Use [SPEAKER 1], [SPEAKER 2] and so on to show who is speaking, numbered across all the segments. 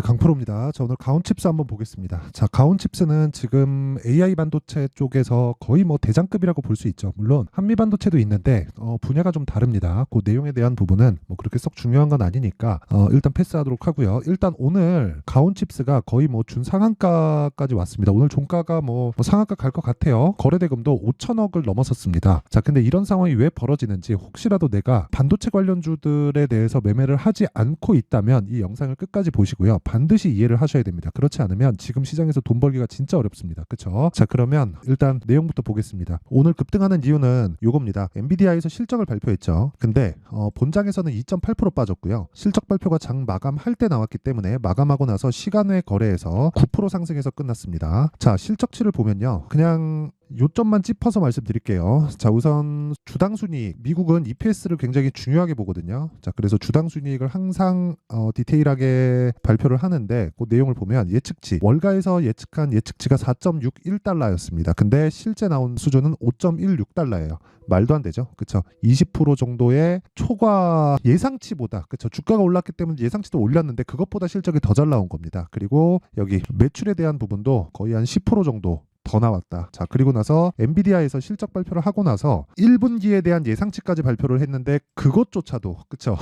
[SPEAKER 1] 네, 강프로입니다. 자, 오늘 가온칩스 한번 보겠습니다. 자, 가온칩스는 지금 AI 반도체 쪽에서 거의 뭐 대장급이라고 볼 수 있죠. 물론 한미 반도체도 있는데 분야가 좀 다릅니다. 그 내용에 대한 부분은 뭐 그렇게 썩 중요한 건 아니니까 일단 패스하도록 하고요. 일단 오늘 가온칩스가 거의 뭐 준상한가까지 왔습니다. 오늘 종가가 뭐 상한가 갈 것 같아요. 거래대금도 5천억을 넘어섰습니다. 자, 근데 이런 상황이 왜 벌어지는지 혹시라도 내가 반도체 관련주들에 대해서 매매를 하지 않고 있다면 이 영상을 끝까지 보시고요. 반드시 이해를 하셔야 됩니다. 그렇지 않으면 지금 시장에서 돈 벌기가 진짜 어렵습니다. 그쵸? 자, 그러면 일단 내용부터 보겠습니다. 오늘 급등하는 이유는 요겁니다. 엔비디아에서 실적을 발표했죠. 근데 본장에서는 2.8% 빠졌고요. 실적 발표가 장 마감할 때 나왔기 때문에 마감하고 나서 시간 외 거래에서 9% 상승해서 끝났습니다. 자, 실적치를 보면요. 그냥 요점만 짚어서 말씀드릴게요. 자, 우선 주당 순이익. 미국은 EPS를 굉장히 중요하게 보거든요. 자, 그래서 주당 순이익을 항상 디테일하게 발표를 하는데 그 내용을 보면 예측치. 월가에서 예측한 예측치가 4.61달러였습니다. 근데 실제 나온 수준은 5.16달러예요. 말도 안 되죠. 그쵸? 20% 정도의 초과 예상치보다, 그쵸? 주가가 올랐기 때문에 예상치도 올렸는데 그것보다 실적이 더 잘 나온 겁니다. 그리고 여기 매출에 대한 부분도 거의 한 10% 정도 더 나왔다. 자, 그리고 나서 엔비디아에서 실적 발표를 하고 나서 1분기에 대한 예상치까지 발표를 했는데 그것조차도, 그쵸?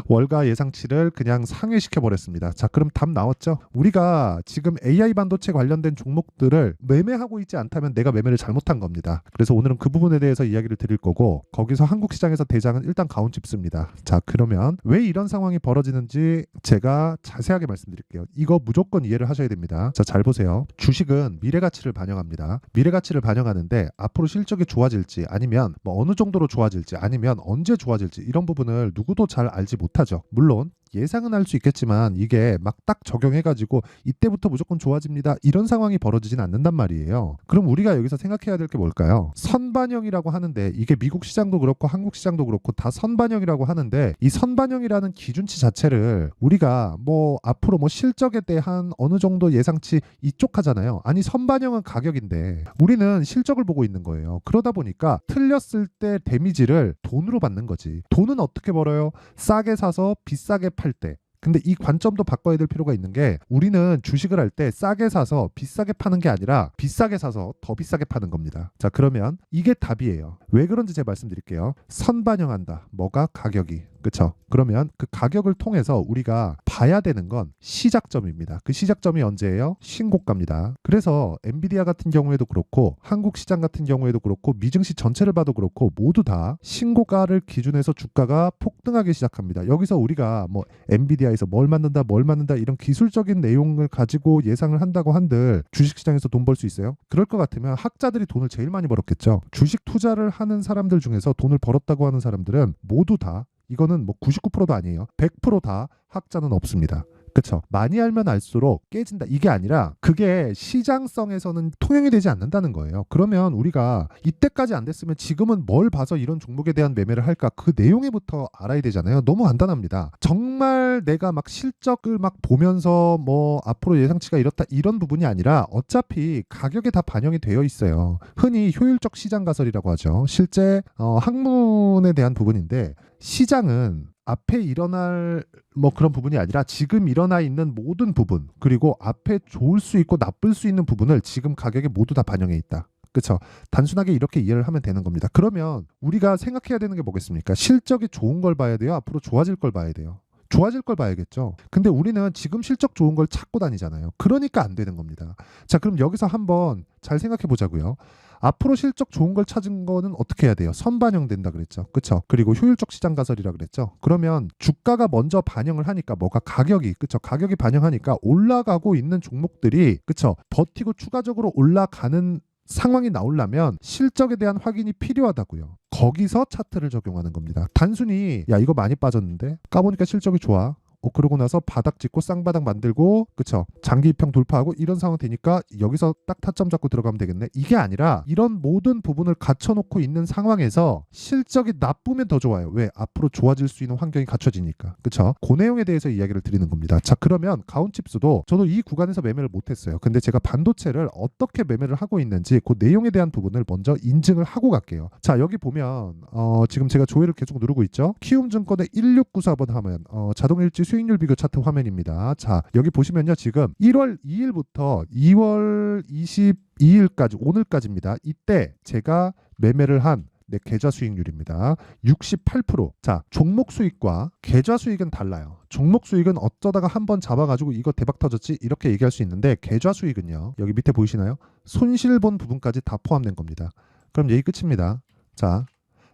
[SPEAKER 1] 월가 예상치를 그냥 상회시켜 버렸습니다. 자, 그럼 답 나왔죠? 우리가 지금 AI 반도체 관련된 종목들을 매매하고 있지 않다면 내가 매매를 잘못한 겁니다. 그래서 오늘은 그 부분에 대해서 이야기를 드릴 거고, 거기서 한국 시장에서 대장은 일단 가온칩스입니다. 자, 그러면 왜 이런 상황이 벌어지는지 제가 자세하게 말씀드릴게요. 이거 무조건 이해를 하셔야 됩니다. 자, 잘 보세요. 주식은 미래 가치를 반영합니다. 미래 가치를 반영하는데 앞으로 실적이 좋아질지, 아니면 뭐 어느 정도로 좋아질지, 아니면 언제 좋아질지, 이런 부분을 누구도 잘 알지 못하죠. 물론 예상은 할 수 있겠지만 이게 막 딱 적용해가지고 이때부터 무조건 좋아집니다, 이런 상황이 벌어지진 않는단 말이에요. 그럼 우리가 여기서 생각해야 될 게 뭘까요? 선반영이라고 하는데, 이게 미국 시장도 그렇고 한국 시장도 그렇고 다 선반영이라고 하는데, 이 선반영이라는 기준치 자체를 우리가 뭐 앞으로 뭐 실적에 대한 어느 정도 예상치 이쪽 하잖아요. 아니, 선반영은 가격인데 우리는 실적을 보고 있는 거예요. 그러다 보니까 틀렸을 때 데미지를 돈으로 받는 거지. 돈은 어떻게 벌어요? 싸게 사서 비싸게 팔 때. 근데 이 관점도 바꿔야 될 필요가 있는 게, 우리는 주식을 할 때 싸게 사서 비싸게 파는 게 아니라 비싸게 사서 더 비싸게 파는 겁니다. 자, 그러면 이게 답이에요. 왜 그런지 제가 말씀드릴게요. 선반영한다. 뭐가? 가격이. 그쵸? 그러면 그 가격을 통해서 우리가 봐야 되는 건 시작점입니다. 그 시작점이 언제예요? 신고가입니다. 그래서 엔비디아 같은 경우에도 그렇고 한국 시장 같은 경우에도 그렇고 미증시 전체를 봐도 그렇고 모두 다 신고가를 기준해서 주가가 폭등하기 시작합니다. 여기서 우리가 뭐 엔비디아에서 뭘 만든다 이런 기술적인 내용을 가지고 예상을 한다고 한들 주식시장에서 돈 벌 수 있어요? 그럴 것 같으면 학자들이 돈을 제일 많이 벌었겠죠. 주식 투자를 하는 사람들 중에서 돈을 벌었다고 하는 사람들은 모두 다, 이거는 뭐 99%도 아니에요. 100% 다 학자는 없습니다. 그쵸? 많이 알면 알수록 깨진다, 이게 아니라 그게 시장성에서는 통용이 되지 않는다는 거예요. 그러면 우리가 이때까지 안 됐으면 지금은 뭘 봐서 이런 종목에 대한 매매를 할까? 그 내용에부터 알아야 되잖아요. 너무 간단합니다. 정말 내가 막 실적을 막 보면서 뭐 앞으로 예상치가 이렇다, 이런 부분이 아니라 어차피 가격에 다 반영이 되어 있어요. 흔히 효율적 시장 가설이라고 하죠. 실제 학문에 대한 부분인데, 시장은 앞에 일어날 뭐 그런 부분이 아니라 지금 일어나 있는 모든 부분, 그리고 앞에 좋을 수 있고 나쁠 수 있는 부분을 지금 가격에 모두 다 반영해 있다. 그렇죠? 단순하게 이렇게 이해를 하면 되는 겁니다. 그러면 우리가 생각해야 되는 게 뭐겠습니까? 실적이 좋은 걸 봐야 돼요? 앞으로 좋아질 걸 봐야 돼요? 좋아질 걸 봐야겠죠. 근데 우리는 지금 실적 좋은 걸 찾고 다니잖아요. 그러니까 안 되는 겁니다. 자, 그럼 여기서 한번 잘 생각해 보자고요. 앞으로 실적 좋은 걸 찾은 거는 어떻게 해야 돼요? 선반영된다 그랬죠. 그쵸? 그리고 효율적 시장 가설이라 그랬죠. 그러면 주가가 먼저 반영을 하니까 뭐가? 가격이. 그쵸? 가격이 반영하니까 올라가고 있는 종목들이, 그쵸? 버티고 추가적으로 올라가는 상황이 나오려면 실적에 대한 확인이 필요하다고요. 거기서 차트를 적용하는 겁니다. 단순히 야, 이거 많이 빠졌는데 까보니까 실적이 좋아. 그러고 나서 바닥 짚고 쌍바닥 만들고, 그쵸? 장기 입형 돌파하고 이런 상황 되니까 여기서 딱 타점 잡고 들어가면 되겠네, 이게 아니라 이런 모든 부분을 갖춰놓고 있는 상황에서 실적이 나쁘면 더 좋아요. 왜? 앞으로 좋아질 수 있는 환경이 갖춰지니까. 그쵸? 그 내용에 대해서 이야기를 드리는 겁니다. 자, 그러면 가온칩스도 저도 이 구간에서 매매를 못했어요. 근데 제가 반도체를 어떻게 매매를 하고 있는지 그 내용에 대한 부분을 먼저 인증을 하고 갈게요. 자, 여기 보면 지금 제가 조회를 계속 누르고 있죠. 키움증권의 1694번 하면 자동일지 수익률 비교 차트 화면입니다. 자, 여기 보시면요. 지금 1월 2일부터 2월 22일까지 오늘까지입니다. 이때 제가 매매를 한 계좌 수익률입니다. 68%. 자, 종목 수익과 계좌 수익은 달라요. 종목 수익은 어쩌다가 한번 잡아가지고 이거 대박 터졌지 이렇게 얘기할 수 있는데 계좌 수익은요. 여기 밑에 보이시나요? 손실 본 부분까지 다 포함된 겁니다. 그럼 얘기 끝입니다. 자,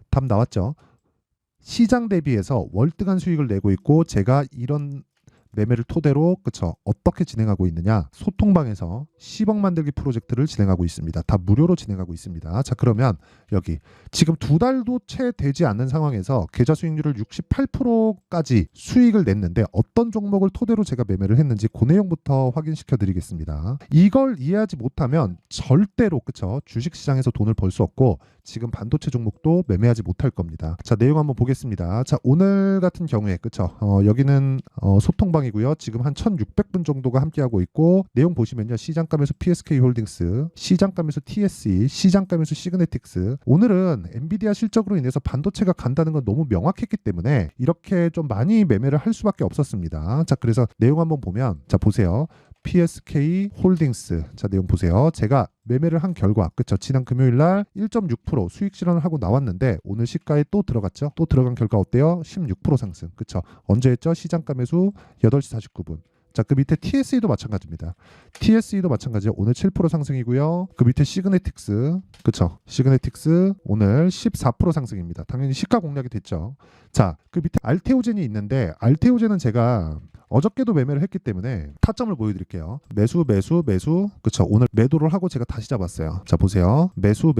[SPEAKER 1] 답 나왔죠? 시장 대비해서 월등한 수익을 내고 있고 제가 이런 매매를 토대로 그쵸 어떻게 진행하고 있느냐 소통방에서 10억 만들기 프로젝트를 진행하고 있습니다. 다 무료로 진행하고 있습니다. 자, 그러면 여기 지금 2달도 채 되지 않는 상황에서 계좌 수익률을 68%까지 수익을 냈는데 어떤 종목을 토대로 제가 매매를 했는지 그 내용부터 확인시켜 드리겠습니다. 이걸 이해하지 못하면 절대로 그쵸 주식시장에서 돈을 벌 수 없고 지금 반도체 종목도 매매하지 못할 겁니다. 자, 내용 한번 보겠습니다. 자, 오늘 같은 경우에 그쵸 여기는 소통방이고요. 지금 한 1600분 정도가 함께하고 있고 내용 보시면요. 시장감에서 PSK홀딩스, 시장감에서 TSE, 시장감에서 시그네틱스. 오늘은 엔비디아 실적으로 인해서 반도체가 간다는 건 너무 명확했기 때문에 이렇게 좀 많이 매매를 할 수밖에 없었습니다. 자, 그래서 내용 한번 보면 자, 보세요. PSK 홀딩스. 자, 내용 보세요. 제가 매매를 한 결과 그쵸 지난 금요일 날 1.6% 수익 실현을 하고 나왔는데 오늘 시가에 또 들어갔죠. 또 들어간 결과 어때요? 16% 상승. 그쵸 언제 했죠? 시장가 매수 8시 49분. 자, 그 밑에 TSE도 마찬가지입니다. TSE도 마찬가지예요. 오늘 7% 상승이고요. 그 밑에 시그네틱스, 그쵸? 시그네틱스 오늘 14% 상승입니다. 당연히 시가 공략이 됐죠. 자, 그 밑에 알테오젠이 있는데 알테오젠은 제가 어저께도 매매를 했기 때문에 타점을 보여드릴게요. 매수, 그쵸? 오늘 매도를 하고 제가 다시 잡았어요. 자, 보세요. 매수,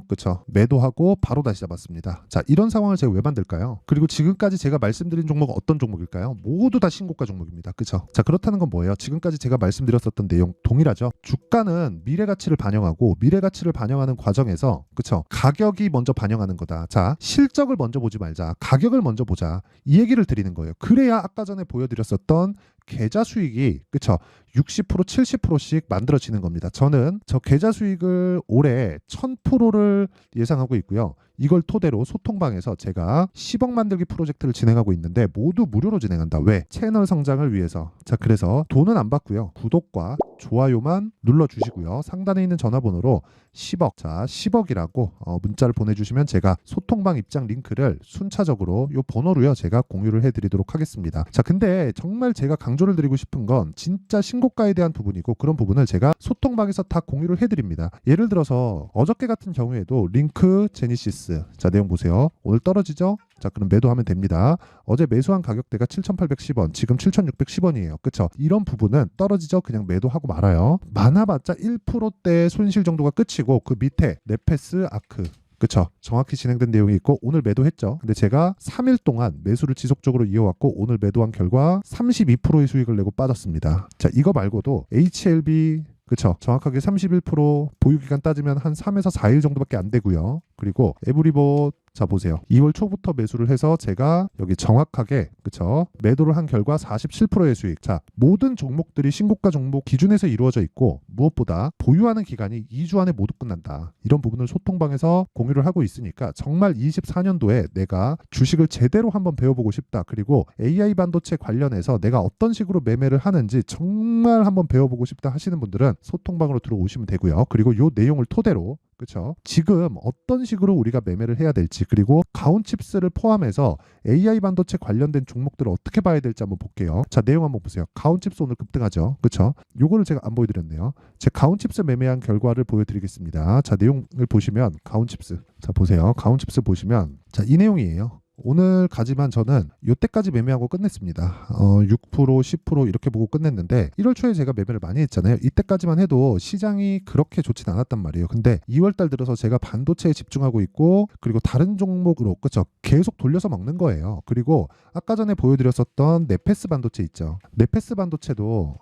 [SPEAKER 1] 그쵸? 매도하고 바로 다시 잡았습니다. 자, 이런 상황을 제가 왜 만들까요? 그리고 지금까지 제가 말씀드린 종목은 어떤 종목일까요? 모두 다 신고가 종목입니다. 그쵸? 자, 그렇다는 건 뭐예요? 지금까지 제가 말씀드렸었던 내용 동일하죠? 주가는 미래 가치를 반영하고 미래 가치를 반영하는 과정에서 그쵸? 가격이 먼저 반영하는 거다. 자, 실적을 먼저 보지 말자. 가격을 먼저 보자. 이 얘기를 드리는 거예요. 그래야 아까 전에 보여드렸었던 계좌 수익이 그쵸 60% 70%씩 만들어지는 겁니다. 저는 저 계좌 수익을 올해 1000%를 예상하고 있고요. 이걸 토대로 소통방에서 제가 10억 만들기 프로젝트를 진행하고 있는데 모두 무료로 진행한다. 왜? 채널 성장을 위해서. 자, 그래서 돈은 안 받고요. 구독과 좋아요만 눌러주시고요. 상단에 있는 전화번호로 10억, 자 10억이라고 문자를 보내주시면 제가 소통방 입장 링크를 순차적으로 요 번호로요 제가 공유를 해드리도록 하겠습니다. 자, 근데 정말 제가 강조를 드리고 싶은 건 진짜 신고가에 대한 부분이고 그런 부분을 제가 소통방에서 다 공유를 해드립니다. 예를 들어서 어저께 같은 경우에도 링크 제니시스 자, 내용 보세요. 오늘 떨어지죠? 자, 그럼 매도하면 됩니다. 어제 매수한 가격대가 7,810원, 지금 7,610원이에요. 그쵸? 이런 부분은 떨어지죠? 그냥 매도하고 말아요. 많아봤자 1%대 손실 정도가 끝이고 그 밑에 네페스 아크 그쵸 정확히 진행된 내용이 있고 오늘 매도했죠. 근데 제가 3일 동안 매수를 지속적으로 이어왔고 오늘 매도한 결과 32%의 수익을 내고 빠졌습니다. 자, 이거 말고도 HLB 그쵸 정확하게 31% 보유기간 따지면 한 3에서 4일 정도밖에 안 되고요. 그리고 에브리봇 자, 보세요. 2월 초부터 매수를 해서 제가 여기 정확하게 그쵸 매도를 한 결과 47%의 수익. 자, 모든 종목들이 신고가 종목 기준에서 이루어져 있고 무엇보다 보유하는 기간이 2주 안에 모두 끝난다. 이런 부분을 소통방에서 공유를 하고 있으니까 정말 24년도에 내가 주식을 제대로 한번 배워보고 싶다. 그리고 AI 반도체 관련해서 내가 어떤 식으로 매매를 하는지 정말 한번 배워보고 싶다 하시는 분들은 소통방으로 들어오시면 되고요. 그리고 이 내용을 토대로 그렇죠. 지금 어떤 식으로 우리가 매매를 해야 될지 그리고 가온칩스를 포함해서 AI 반도체 관련된 종목들을 어떻게 봐야 될지 한번 볼게요. 자, 내용 한번 보세요. 가온칩스 오늘 급등하죠. 그렇죠. 요거를 제가 안 보여드렸네요. 제 가온칩스 매매한 결과를 보여드리겠습니다. 자, 내용을 보시면 가온칩스 자, 보세요. 가온칩스 보시면 자, 이 내용이에요. 오늘까지만 저는 이때까지 매매하고 끝냈습니다. 6% 10% 이렇게 보고 끝냈는데 1월 초에 제가 매매를 많이 했잖아요. 이때까지만 해도 시장이 그렇게 좋진 않았단 말이에요. 근데 2월달 들어서 제가 반도체에 집중하고 있고 그리고 다른 종목으로 그렇죠 계속 돌려서 먹는 거예요. 그리고 아까 전에 보여드렸었던 네페스 반도체 있죠. 네페스 반도체도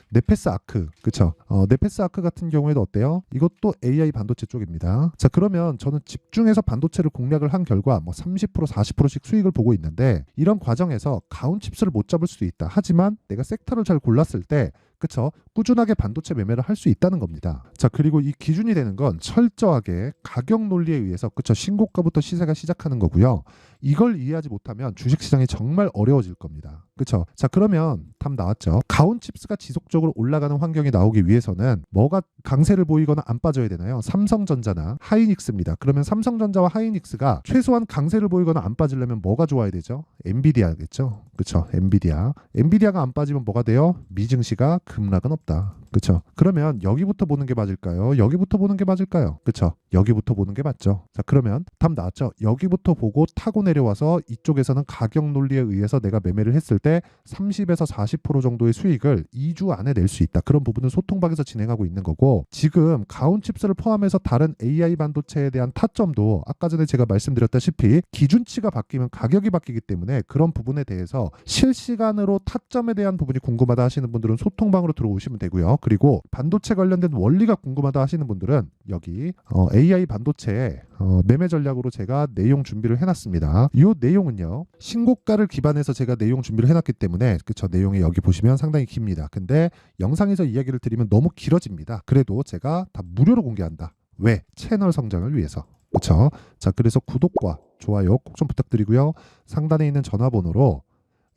[SPEAKER 1] 네페스 아크 그렇죠. 네페스 아크 같은 경우에도 어때요? 이것도 AI 반도체 쪽입니다. 자, 그러면 저는 집중해서 반도체를 공략을 한 결과 뭐 30% 40%씩 수익을 보고 있는데 이런 과정에서 가온칩스를 못 잡을 수도 있다. 하지만 내가 섹터를 잘 골랐을 때 그쵸 꾸준하게 반도체 매매를 할 수 있다는 겁니다. 자, 그리고 이 기준이 되는 건 철저하게 가격 논리에 의해서 그쵸 신고가부터 시세가 시작하는 거고요. 이걸 이해하지 못하면 주식시장이 정말 어려워질 겁니다. 그렇죠? 자, 그러면 답 나왔죠. 가온칩스가 지속적으로 올라가는 환경이 나오기 위해서는 뭐가 강세를 보이거나 안 빠져야 되나요? 삼성전자나 하이닉스입니다. 그러면 삼성전자와 하이닉스가 최소한 강세를 보이거나 안 빠지려면 뭐가 좋아야 되죠? 엔비디아겠죠. 그렇죠? 엔비디아가 안 빠지면 뭐가 돼요? 미증시가 급락은 없다. 그렇죠? 그러면 여기부터 보는 게 맞을까요? 여기부터 보는 게 맞을까요? 그렇죠? 여기부터 보는 게 맞죠. 자, 그러면 답 나왔죠. 여기부터 보고 타고 내려와서 이쪽에서는 가격 논리에 의해서 내가 매매를 했을 때 30에서 40% 정도의 수익을 2주 안에 낼 수 있다. 그런 부분은 소통방에서 진행하고 있는 거고, 지금 가온칩스를 포함해서 다른 AI 반도체에 대한 타점도 아까 전에 제가 말씀드렸다시피 기준치가 바뀌면 가격이 바뀌기 때문에 그런 부분에 대해서 실시간으로 타점에 대한 부분이 궁금하다 하시는 분들은 소통방으로 들어오시면 되고요. 그리고 반도체 관련된 원리가 궁금하다 하시는 분들은 여기 AI 반도체 매매 전략으로 제가 내용 준비를 해놨습니다. 이 내용은요, 신고가를 기반해서 제가 내용 준비를 해놨기 때문에 그쵸, 내용이 여기 보시면 상당히 깁니다. 근데 영상에서 이야기를 드리면 너무 길어집니다. 그래도 제가 다 무료로 공개한다. 왜? 채널 성장을 위해서. 그쵸? 자, 그래서 구독과 좋아요 꼭 좀 부탁드리고요. 상단에 있는 전화번호로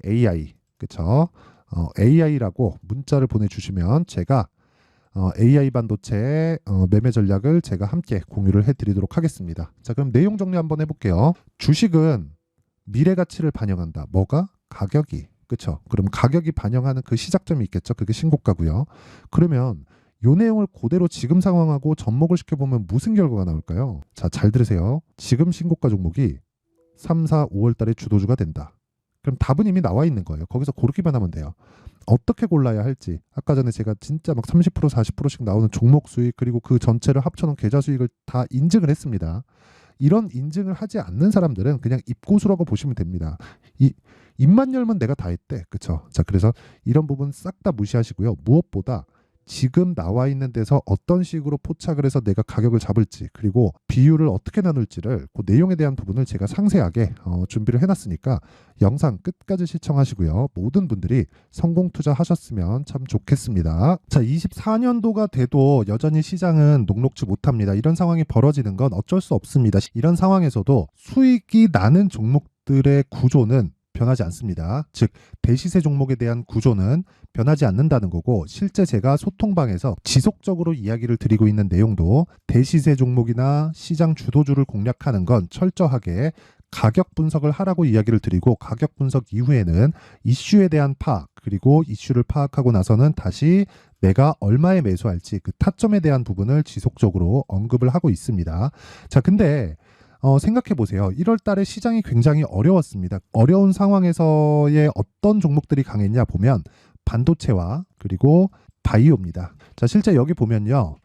[SPEAKER 1] AI, 그쵸? AI라고 문자를 보내주시면 제가 AI 반도체 매매 전략을 제가 함께 공유를 해드리도록 하겠습니다. 자, 그럼 내용 정리 한번 해볼게요. 주식은 미래 가치를 반영한다. 뭐가? 가격이. 그쵸? 그럼 가격이 반영하는 그 시작점이 있겠죠. 그게 신고가고요. 그러면 요 내용을 그대로 지금 상황하고 접목을 시켜보면 무슨 결과가 나올까요? 자, 잘 들으세요. 지금 신고가 종목이 3, 4, 5월 달에 주도주가 된다. 그럼 답은 이미 나와 있는 거예요. 거기서 고르기만 하면 돼요. 어떻게 골라야 할지, 아까 전에 제가 진짜 막 30% 40%씩 나오는 종목 수익, 그리고 그 전체를 합쳐놓은 계좌 수익을 다 인증을 했습니다. 이런 인증을 하지 않는 사람들은 그냥 입고수라고 보시면 됩니다. 입만 열면 내가 다 했대. 그쵸? 자, 그래서 이런 부분 싹 다 무시하시고요. 무엇보다 지금 나와 있는 데서 어떤 식으로 포착을 해서 내가 가격을 잡을지, 그리고 비율을 어떻게 나눌지를 그 내용에 대한 부분을 제가 상세하게 준비를 해놨으니까 영상 끝까지 시청하시고요. 모든 분들이 성공 투자하셨으면 참 좋겠습니다. 자, 24년도가 돼도 여전히 시장은 녹록지 못합니다. 이런 상황이 벌어지는 건 어쩔 수 없습니다. 이런 상황에서도 수익이 나는 종목들의 구조는 변하지 않습니다. 즉, 대시세 종목에 대한 구조는 변하지 않는다는 거고, 실제 제가 소통방에서 지속적으로 이야기를 드리고 있는 내용도 대시세 종목이나 시장 주도주를 공략하는 건 철저하게 가격 분석을 하라고 이야기를 드리고, 가격 분석 이후에는 이슈에 대한 파악, 그리고 이슈를 파악하고 나서는 다시 내가 얼마에 매수할지 그 타점에 대한 부분을 지속적으로 언급을 하고 있습니다. 자, 근데 생각해 보세요. 1월 달에 시장이 굉장히 어려웠습니다. 어려운 상황에서의 어떤 종목들이 강했냐 보면 반도체와 그리고 바이오입니다. 자, 실제 여기 보면요.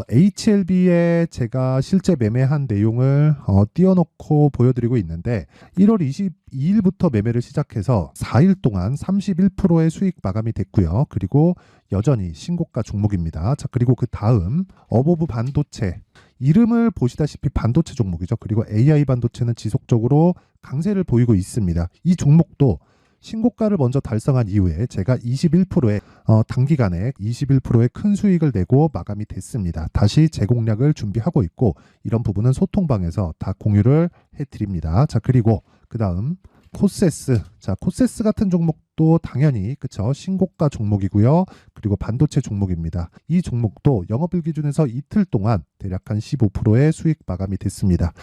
[SPEAKER 1] HLB에 제가 실제 매매한 내용을 띄워놓고 보여드리고 있는데, 1월 22일부터 매매를 시작해서 4일 동안 31%의 수익 마감이 됐고요. 그리고 여전히 신고가 종목입니다. 자, 그리고 그 다음 어보브 반도체, 이름을 보시다시피 반도체 종목이죠. 그리고 AI 반도체는 지속적으로 강세를 보이고 있습니다. 이 종목도 신고가를 먼저 달성한 이후에 제가 21%의 단기간에 21%의 큰 수익을 내고 마감이 됐습니다. 다시 재공략을 준비하고 있고, 이런 부분은 소통방에서 다 공유를 해드립니다. 자, 그리고 그 다음 코세스. 자, 코세스 같은 종목도 당연히 그쵸, 신고가 종목이고요. 그리고 반도체 종목입니다. 이 종목도 영업일 기준에서 이틀 동안 대략 한 15%의 수익 마감이 됐습니다.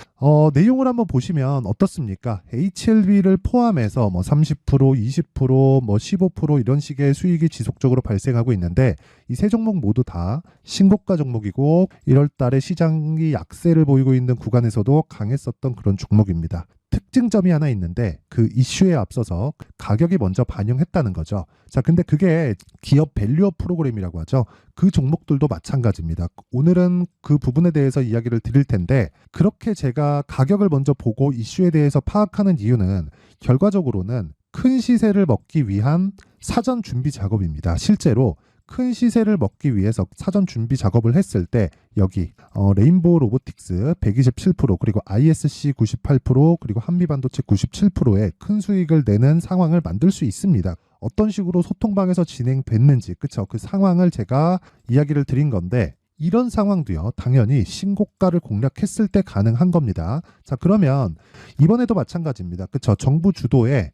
[SPEAKER 1] 내용을 한번 보시면 어떻습니까? HLB를 포함해서 뭐 30%, 20%, 뭐 15% 이런 식의 수익이 지속적으로 발생하고 있는데, 이 세 종목 모두 다 신고가 종목이고 1월 달에 시장이 약세를 보이고 있는 구간에서도 강했었던 그런 종목입니다. 특징점이 하나 있는데, 그 이슈에 앞서서 가격이 먼저 반영했다는 거죠. 자, 근데 그게 기업 밸류업 프로그램이라고 하죠. 그 종목들도 마찬가지입니다. 오늘은 그 부분에 대해서 이야기를 드릴 텐데, 그렇게 제가 가격을 먼저 보고 이슈에 대해서 파악하는 이유는 결과적으로는 큰 시세를 먹기 위한 사전 준비 작업입니다. 실제로 큰 시세를 먹기 위해서 사전 준비 작업을 했을 때 여기 레인보우 로보틱스 127%, 그리고 ISC 98%, 그리고 한미반도체 97%의 큰 수익을 내는 상황을 만들 수 있습니다. 어떤 식으로 소통방에서 진행됐는지, 그쵸? 그 상황을 제가 이야기를 드린 건데, 이런 상황도요, 당연히 신고가를 공략했을 때 가능한 겁니다. 자, 그러면 이번에도 마찬가지입니다. 그쵸? 정부 주도의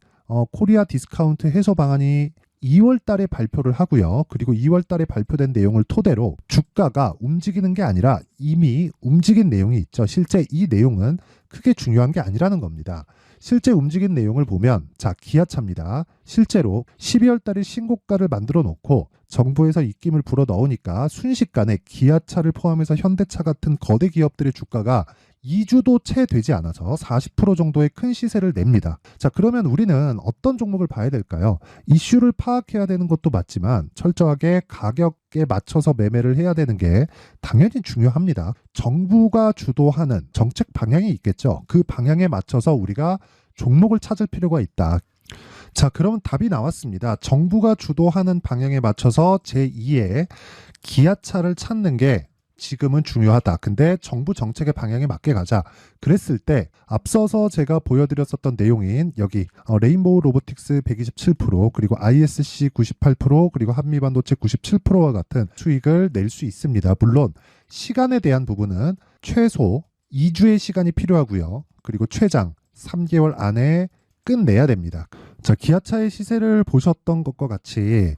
[SPEAKER 1] 코리아 디스카운트 해소 방안이 2월 달에 발표를 하고요. 그리고 2월 달에 발표된 내용을 토대로 주가가 움직이는 게 아니라 이미 움직인 내용이 있죠. 실제 이 내용은 크게 중요한 게 아니라는 겁니다. 실제 움직인 내용을 보면, 자, 기아차입니다. 실제로 12월 달에 신고가를 만들어 놓고 정부에서 입김을 불어 넣으니까 순식간에 기아차를 포함해서 현대차 같은 거대 기업들의 주가가 2주도 채 되지 않아서 40% 정도의 큰 시세를 냅니다. 자, 그러면 우리는 어떤 종목을 봐야 될까요? 이슈를 파악해야 되는 것도 맞지만 철저하게 가격에 맞춰서 매매를 해야 되는 게 당연히 중요합니다. 정부가 주도하는 정책 방향이 있겠죠. 그 방향에 맞춰서 우리가 종목을 찾을 필요가 있다. 자, 그럼 답이 나왔습니다. 정부가 주도하는 방향에 맞춰서 제2의 기아차를 찾는 게 지금은 중요하다. 근데 정부 정책의 방향에 맞게 가자. 그랬을 때 앞서서 제가 보여드렸었던 내용인 여기 레인보우 로보틱스 127% 그리고 ISC 98% 그리고 한미반도체 97%와 같은 수익을 낼 수 있습니다. 물론 시간에 대한 부분은 최소 2주의 시간이 필요하고요. 그리고 최장 3개월 안에 끝내야 됩니다. 자, 기아차의 시세를 보셨던 것과 같이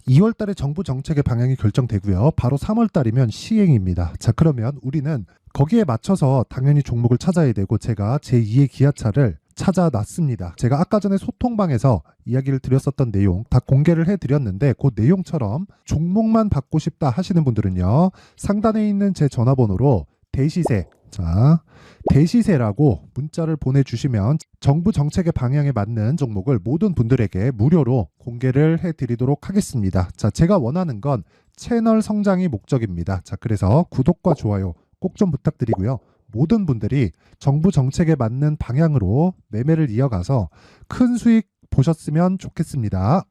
[SPEAKER 1] 2월 달에 정부 정책의 방향이 결정되고요. 바로 3월 달이면 시행입니다. 자, 그러면 우리는 거기에 맞춰서 당연히 종목을 찾아야 되고 제가 제2의 기아차를 찾아놨습니다. 제가 아까 전에 소통방에서 이야기를 드렸었던 내용 다 공개를 해드렸는데 그 내용처럼 종목만 받고 싶다 하시는 분들은요. 상단에 있는 제 전화번호로 대시세, 자, 대시세라고 문자를 보내주시면 정부 정책의 방향에 맞는 종목을 모든 분들에게 무료로 공개를 해드리도록 하겠습니다. 자, 제가 원하는 건 채널 성장이 목적입니다. 자, 그래서 구독과 좋아요 꼭 좀 부탁드리고요. 모든 분들이 정부 정책에 맞는 방향으로 매매를 이어가서 큰 수익 보셨으면 좋겠습니다.